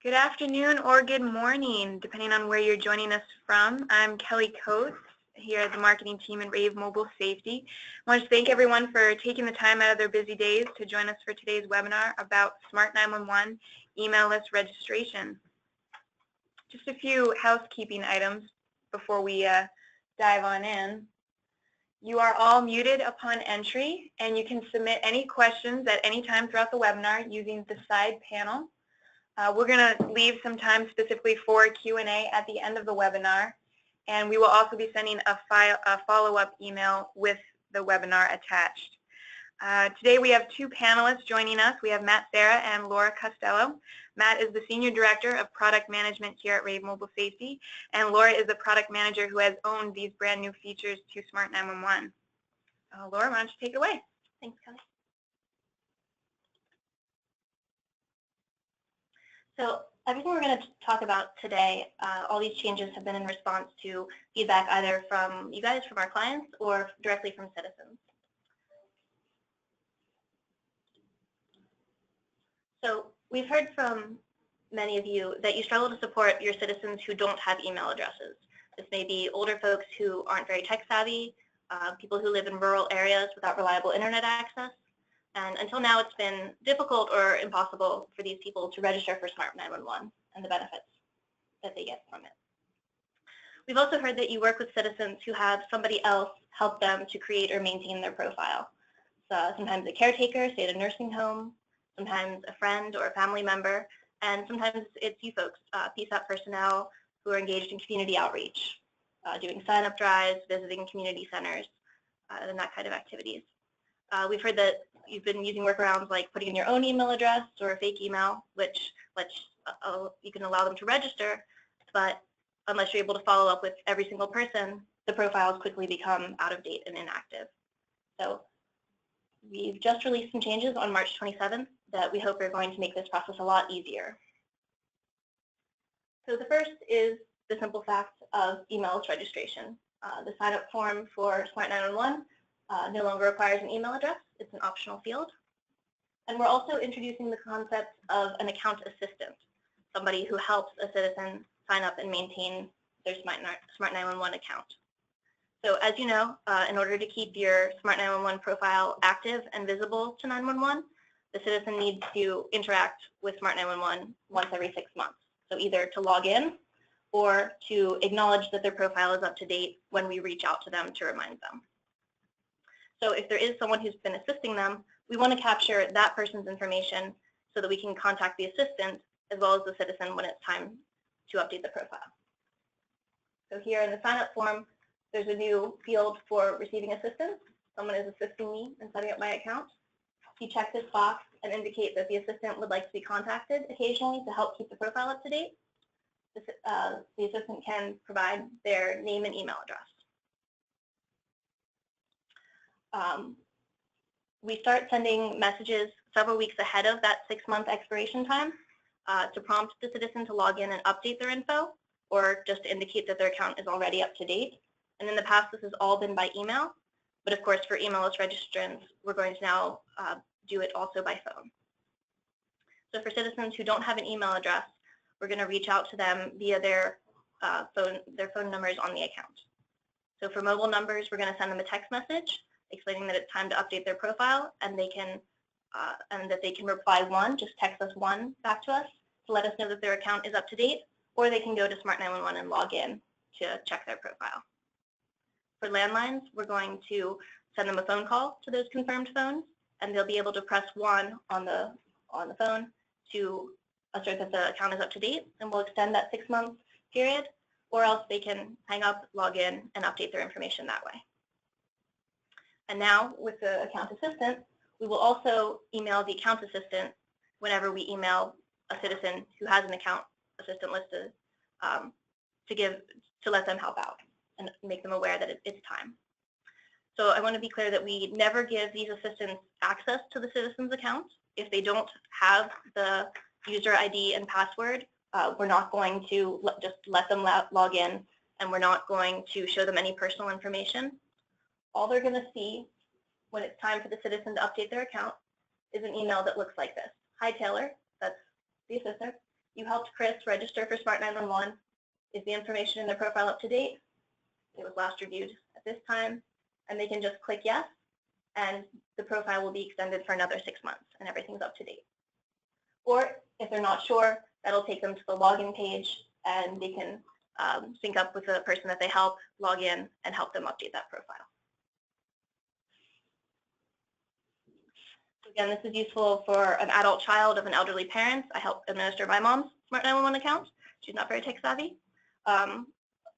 Good afternoon or good morning, depending on where you're joining us from. I'm Kelly Coates here at the marketing team at Rave Mobile Safety. I want to thank everyone for taking the time out of their busy days to join us for today's webinar about Smart911 email list registration. Just a few housekeeping items before we dive on in. You are all muted upon entry, and you can submit any questions at any time throughout the webinar using the side panel. We're going to leave some time specifically for Q&A at the end of the webinar, and we will also be sending a follow-up email with the webinar attached. Today we have two panelists joining us. We have Matt Serra and Laura Costello. Matt is the Senior Director of Product Management here at Rave Mobile Safety, and Laura is the Product Manager who has owned these brand new features to Smart911. Laura, why don't you take it away? Thanks, Kelly. So everything we're going to talk about today, all these changes have been in response to feedback either from you guys, from our clients, or directly from citizens. So we've heard from many of you that you struggle to support your citizens who don't have email addresses. This may be older folks who aren't very tech savvy, people who live in rural areas without reliable internet access. And until now, it's been difficult or impossible for these people to register for Smart911 and the benefits that they get from it. We've also heard that you work with citizens who have somebody else help them to create or maintain their profile. So sometimes a caretaker, say at a nursing home, sometimes a friend or a family member, and sometimes it's you folks, PSAP personnel who are engaged in community outreach, doing sign-up drives, visiting community centers, and that kind of activities. We've heard that you've been using workarounds like putting in your own email address or a fake email, which you can allow them to register, but unless you're able to follow up with every single person, the profiles quickly become out of date and inactive. So we've just released some changes on March 27th that we hope are going to make this process a lot easier. So the first is the simple fact of email list registration. The sign-up form for Smart911 no longer requires an email address. It's an optional field. And we're also introducing the concept of an account assistant, somebody who helps a citizen sign up and maintain their Smart911 account. So as you know, in order to keep your Smart911 profile active and visible to 911, the citizen needs to interact with Smart911 once every 6 months. So either to log in or to acknowledge that their profile is up to date when we reach out to them to remind them. So if there is someone who's been assisting them, we want to capture that person's information so that we can contact the assistant as well as the citizen when it's time to update the profile. So here in the sign-up form, there's a new field for receiving assistance. Someone is assisting me in setting up my account. You check this box and indicate that the assistant would like to be contacted occasionally to help keep the profile up to date. The assistant can provide their name and email address. We start sending messages several weeks ahead of that 6-month expiration time to prompt the citizen to log in and update their info, or just to indicate that their account is already up to date. And in the past, this has all been by email, but of course for email list registrants, we're going to now do it also by phone. So for citizens who don't have an email address, we're going to reach out to them via their phone numbers on the account. So for mobile numbers, we're going to send them a text message explaining that it's time to update their profile, and they can that they can reply 1, just text us 1 back to us to let us know that their account is up to date, or they can go to Smart911 and log in to check their profile. For landlines, we're going to send them a phone call to those confirmed phones, and they'll be able to press 1 on the phone to assert that the account is up to date, and we'll extend that 6-month period, or else they can hang up, log in, and update their information that way. And now with the account assistant, we will also email the account assistant whenever we email a citizen who has an account assistant listed to let them help out and make them aware that it's time. So I want to be clear that we never give these assistants access to the citizen's account. If they don't have the user ID and password, we're not going to just let them log in, and we're not going to show them any personal information. All they're going to see when it's time for the citizen to update their account is an email that looks like this. Hi, Taylor. That's the assistant. you helped Chris register for Smart911. Is the information in their profile up to date? It was last reviewed at this time, and they can just click yes, and the profile will be extended for another 6 months, and everything's up to date. Or if they're not sure, that'll take them to the login page, and they can sync up with the person that they help, log in, and help them update that profile. So again, this is useful for an adult child of an elderly parent. I help administer my mom's Smart911 account. She's not very tech savvy.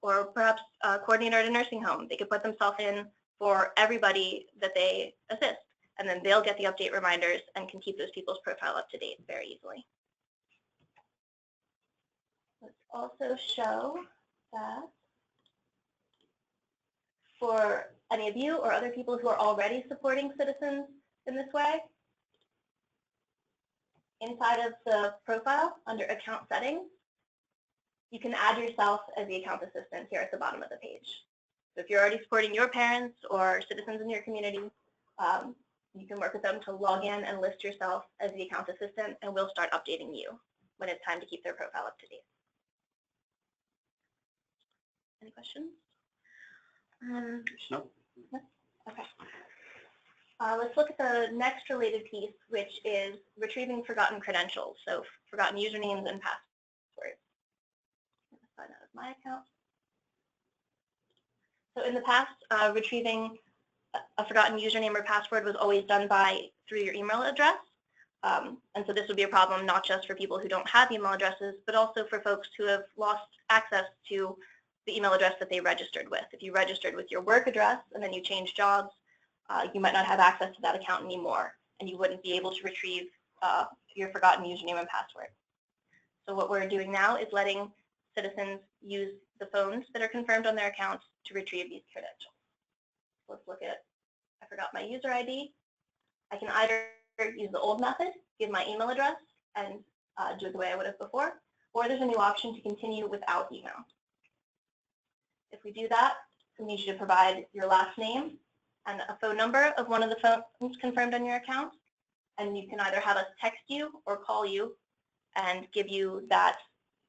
Or perhaps a coordinator at a nursing home. They could put themselves in for everybody that they assist, and then they'll get the update reminders and can keep those people's profile up to date very easily. Let's also show that for any of you or other people who are already supporting citizens in this way, inside of the profile under account settings, you can add yourself as the account assistant here at the bottom of the page. So if you're already supporting your parents or citizens in your community, you can work with them to log in and list yourself as the account assistant, and we'll start updating you when it's time to keep their profile up to date. Any questions? No. Okay. Let's look at the next related piece, which is retrieving forgotten credentials, so forgotten usernames and passwords. Sign out of my account. So in the past, retrieving a forgotten username or password was always done through your email address. And so this would be a problem not just for people who don't have email addresses, but also for folks who have lost access to the email address that they registered with. If you registered with your work address and then you change jobs, you might not have access to that account anymore, and you wouldn't be able to retrieve your forgotten username and password. So what we're doing now is letting citizens use the phones that are confirmed on their accounts to retrieve these credentials. Let's look at, I forgot my user ID. I can either use the old method, give my email address, and do it the way I would have before, or there's a new option to continue without email. If we do that, we need you to provide your last name and a phone number of one of the phones confirmed on your account, and you can either have us text you or call you and give you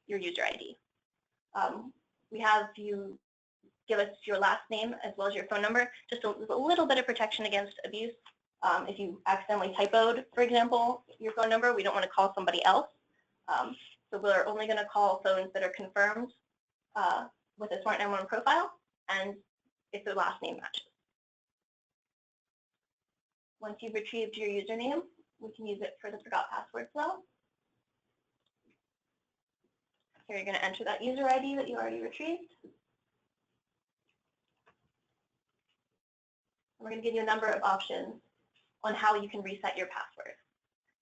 your user ID. We have you give us your last name as well as your phone number, just a little bit of protection against abuse. If you accidentally typoed, for example, your phone number, we don't want to call somebody else. So we're only going to call phones that are confirmed with a Smart911 profile, and if their last name matches. Once you've retrieved your username, we can use it for the forgot password flow. Here you're going to enter that user ID that you already retrieved. We're going to give you a number of options on how you can reset your password.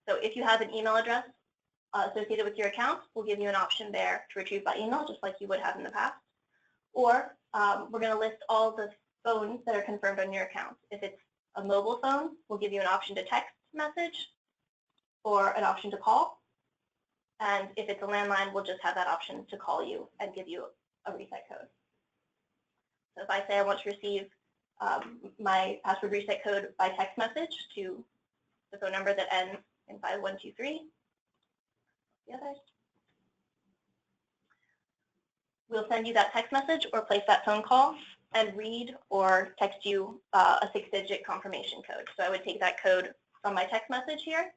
So if you have an email address associated with your account, we'll give you an option there to retrieve by email, just like you would have in the past. Or we're going to list all the phones that are confirmed on your account. If it's a mobile phone, we'll give you an option to text message or an option to call. And if it's a landline, we'll just have that option to call you and give you a reset code. So if I say I want to receive my password reset code by text message to the phone number that ends in 5123, the others, we'll send you that text message or place that phone call and read or text you a 6-digit confirmation code. So I would take that code from my text message here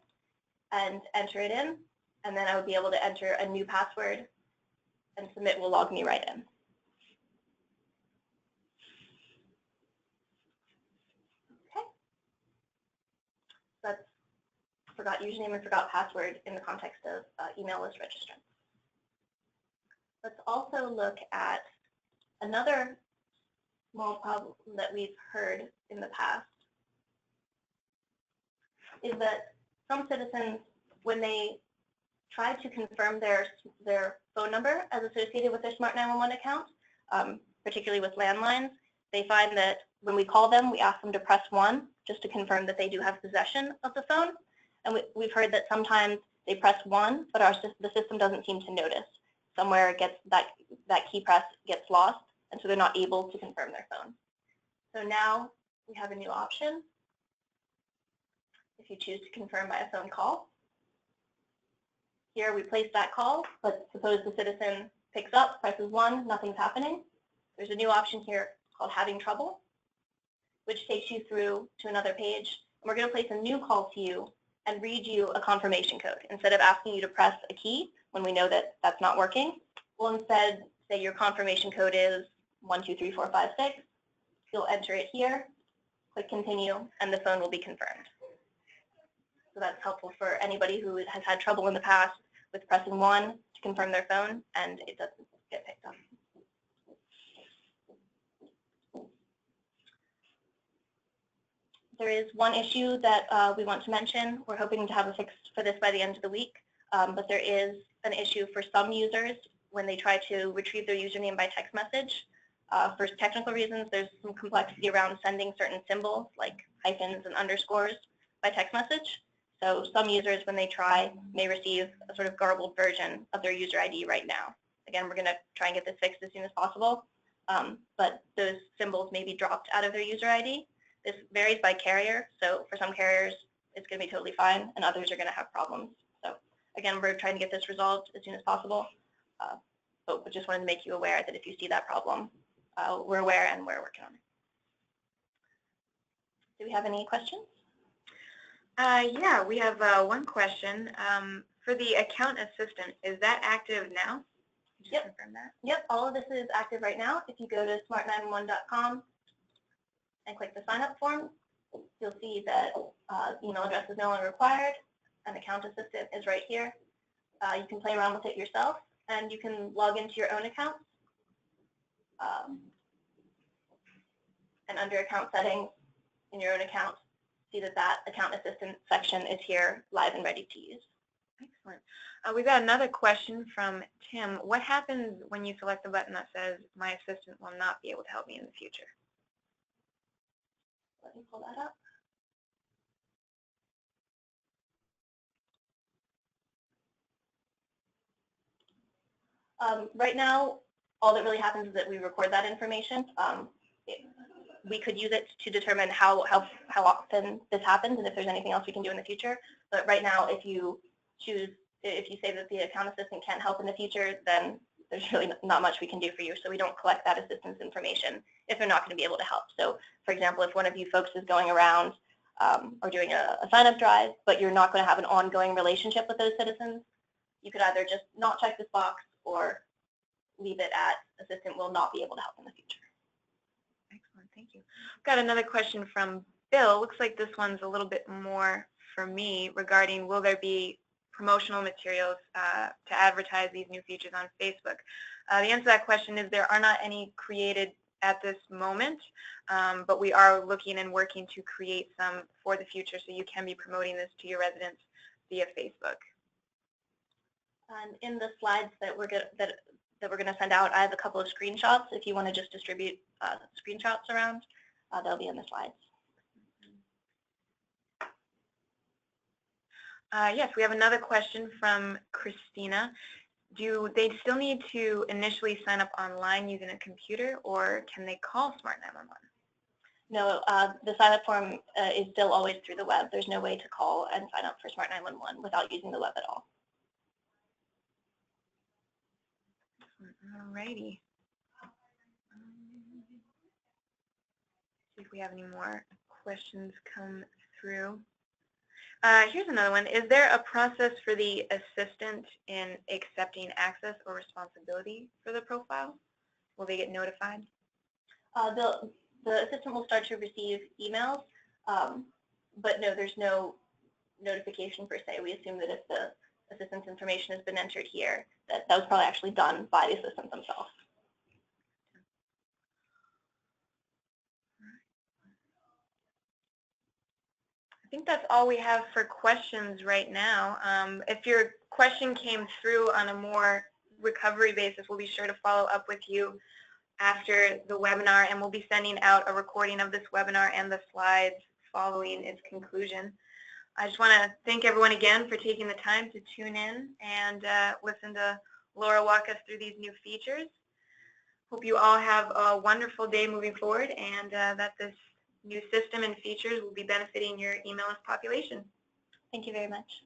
and enter it in, and then I would be able to enter a new password, and submit will log me right in. Okay. That's forgot username and forgot password in the context of email list registrants. Let's also look at another small problem that we've heard in the past, is that some citizens, when they try to confirm their phone number as associated with their Smart911 account, particularly with landlines, they find that when we call them, we ask them to press 1 just to confirm that they do have possession of the phone. And we've heard that sometimes they press 1, but the system doesn't seem to notice. Somewhere it gets that key press gets lost, and so they're not able to confirm their phone. So now we have a new option. If you choose to confirm by a phone call, Here we place that call, but suppose the citizen picks up, presses 1, nothing's happening. There's a new option here called having trouble, which takes you through to another page. And we're going to place a new call to you and read you a confirmation code. Instead of asking you to press a key when we know that that's not working, we'll instead say your confirmation code is 123456. You'll enter it here, click continue, and the phone will be confirmed. So that's helpful for anybody who has had trouble in the past with pressing 1 to confirm their phone and it doesn't get picked up. There is one issue that we want to mention. We're hoping to have a fix for this by the end of the week, but there is an issue for some users when they try to retrieve their username by text message. For technical reasons, there's some complexity around sending certain symbols like hyphens and underscores by text message. So some users, when they try, may receive a sort of garbled version of their user ID right now. Again, we're going to try and get this fixed as soon as possible, but those symbols may be dropped out of their user ID. This varies by carrier, so for some carriers it's going to be totally fine, and others are going to have problems. So again, we're trying to get this resolved as soon as possible, but we just wanted to make you aware that if you see that problem, we're aware and we're working on it. Do we have any questions? Yeah, we have one question. For the account assistant, is that active now? Just Yep. confirm that. Yep, all of this is active right now. If you go to smart911.com and click the sign up form, you'll see that email address is no longer required. An account assistant is right here. You can play around with it yourself, and you can log into your own account. And under account settings in your own account, see that account assistant section is here live and ready to use. Excellent. We've got another question from Tim. What happens when you select the button that says my assistant will not be able to help me in the future? Let me pull that up. Right now, all that really happens is that we record that information. We could use it to determine how often this happens and if there's anything else we can do in the future. But right now, if you say that the account assistant can't help in the future, then there's really not much we can do for you. So we don't collect that assistance information if they're not going to be able to help. So for example, if one of you folks is going around or doing a sign-up drive, but you're not going to have an ongoing relationship with those citizens, you could either just not check this box or leave it at assistant will not be able to help in the future. Excellent, thank you. I've got another question from Bill. Looks like this one's a little bit more for me regarding will there be promotional materials to advertise these new features on Facebook. The answer to that question is there are not any created at this moment, but we are looking and working to create some for the future so you can be promoting this to your residents via Facebook. And in the slides that we're going to send out, I have a couple of screenshots. If you want to just distribute screenshots around, they'll be in the slides. Yes, we have another question from Christina. Do they still need to initially sign up online using a computer, or can they call Smart911? No, the sign-up form is still always through the web. There's no way to call and sign up for Smart911 without using the web at all. Alrighty. See if we have any more questions come through. Here's another one. Is there a process for the assistant in accepting access or responsibility for the profile? Will they get notified? The assistant will start to receive emails, but no, there's no notification per se. We assume that if the assistant's information has been entered here, that was probably actually done by the assistant themselves. I think that's all we have for questions right now. If your question came through on a more recovery basis, we'll be sure to follow up with you after the webinar, and we'll be sending out a recording of this webinar and the slides following its conclusion. I just want to thank everyone again for taking the time to tune in and listen to Laura walk us through these new features. Hope you all have a wonderful day moving forward, and that this new system and features will be benefiting your email list population. Thank you very much.